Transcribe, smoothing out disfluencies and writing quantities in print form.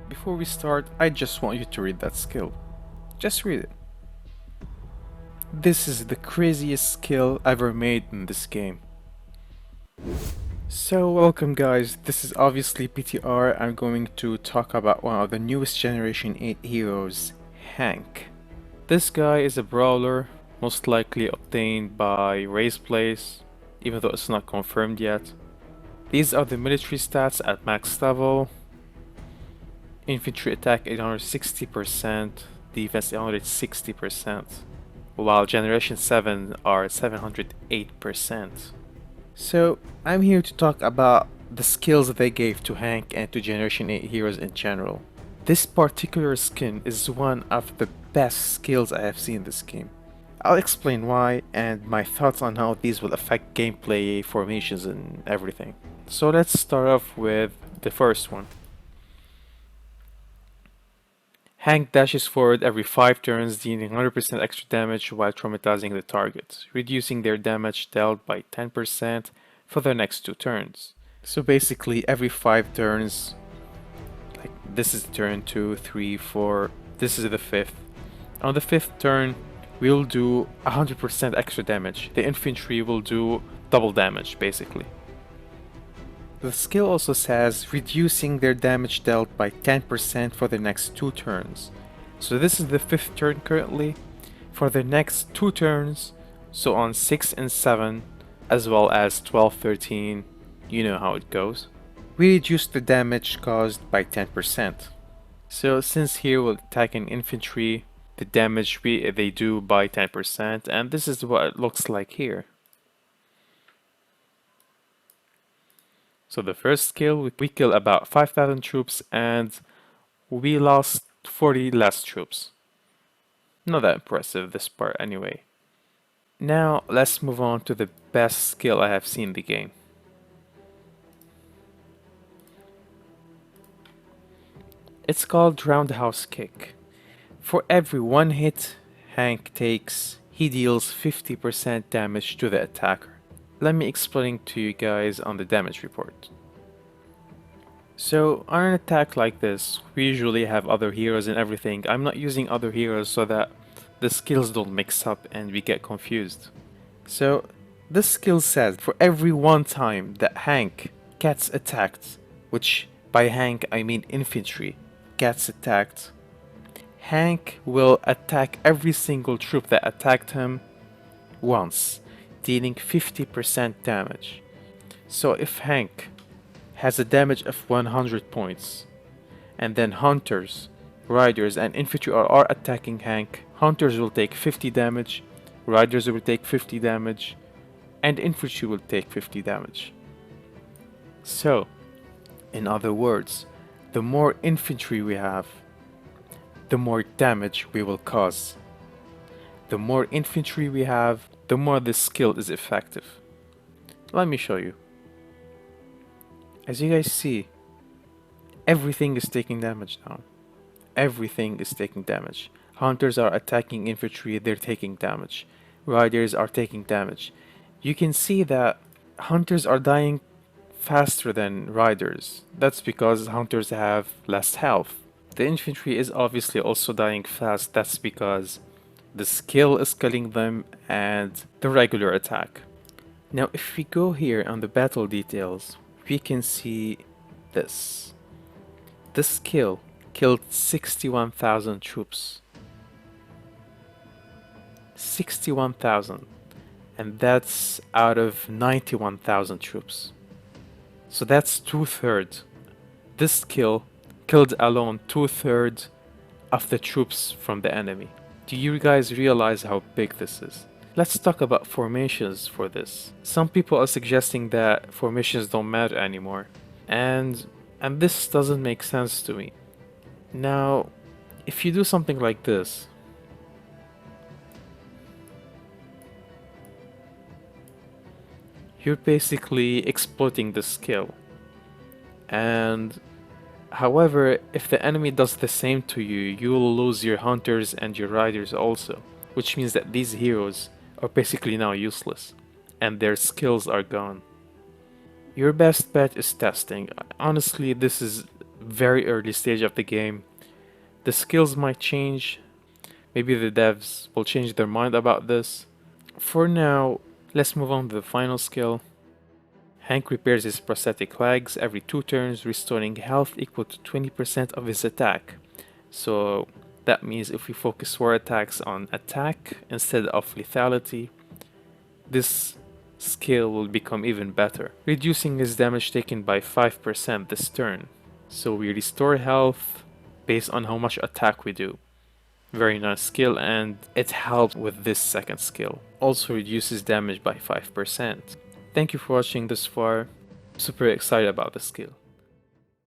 Before we start, I just want you to read that skill. Just read it. This is the craziest skill ever made in this game. So welcome guys, this is obviously PTR. I'm going to talk about one of the newest Generation 8 heroes, Hank. This guy is a brawler, most likely obtained by race plays, even though it's not confirmed yet. These are the military stats at max level. Infantry attack 860%, defense 860%, while Generation 7 are 708%. So, I'm here to talk about the skills that they gave to Hank and to Generation 8 heroes in general. This particular skin is one of the best skills I have seen in this game. I'll explain why and my thoughts on how these will affect gameplay, formations and everything. So let's start off with the first one. Hank dashes forward every 5 turns, dealing 100% extra damage while traumatizing the target, reducing their damage dealt by 10% for the next 2 turns. So basically every 5 turns, like this is turn 2, 3, 4, this is the 5th. On the 5th turn, we'll do 100% extra damage. The infantry will do double damage basically. The skill also says reducing their damage dealt by 10% for the next 2 turns. So this is the 5th turn currently. For the next 2 turns, so on 6 and 7, as well as 12, 13, you know how it goes. We reduce the damage caused by 10%. So since here we're attacking infantry, the damage they do by 10%, and this is what it looks like here. So the first skill, we kill about 5,000 troops and we lost 40 less troops. Not that impressive, this part anyway. Now let's move on to the best skill I have seen in the game. It's called Roundhouse Kick. For every 1 hit Hank takes, he deals 50% damage to the attacker. Let me explain to you guys on the damage report. So on an attack like this, we usually have other heroes and everything. I'm not using other heroes so that the skills don't mix up and we get confused. So this skill says for every 1 time that Hank gets attacked, which by Hank I mean infantry, gets attacked, Hank will attack every single troop that attacked him once, dealing 50% damage. So if Hank has a damage of 100 points, and then hunters, riders and infantry are attacking Hank, hunters will take 50 damage, riders will take 50 damage, and infantry will take 50 damage. So, in other words, the more infantry we have, the more damage we will cause. The more infantry we have, the more this skill is effective. Let me show you. As you guys see, everything is taking damage now. Everything is taking damage. Hunters are attacking infantry, they're taking damage. Riders are taking damage. You can see that hunters are dying faster than riders. That's because hunters have less health. The infantry is obviously also dying fast. That's because the skill is killing them and the regular attack. Now if we go here on the battle details, we can see this. This skill killed 61,000 troops. 61,000. And that's out of 91,000 troops. So that's 2/3. This skill killed alone 2/3 of the troops from the enemy. Do you guys realize how big this is? Let's talk about formations for this. Some people are suggesting that formations don't matter anymore. And this doesn't make sense to me. Now, if you do something like this, you're basically exploiting the skill. And however, if the enemy does the same to you, you will lose your hunters and your riders also, which means that these heroes are basically now useless and their skills are gone. Your best bet is testing. Honestly, this is very early stage of the game. The skills might change. Maybe the devs will change their mind about this. For now, let's move on to the final skill. Hank repairs his prosthetic legs every 2 turns, restoring health equal to 20% of his attack. So that means if we focus sword attacks on attack instead of lethality, this skill will become even better, reducing his damage taken by 5% this turn. So we restore health based on how much attack we do. Very nice skill, and it helps with this second skill. Also reduces damage by 5%. Thank you for watching this far. Super excited about this skill.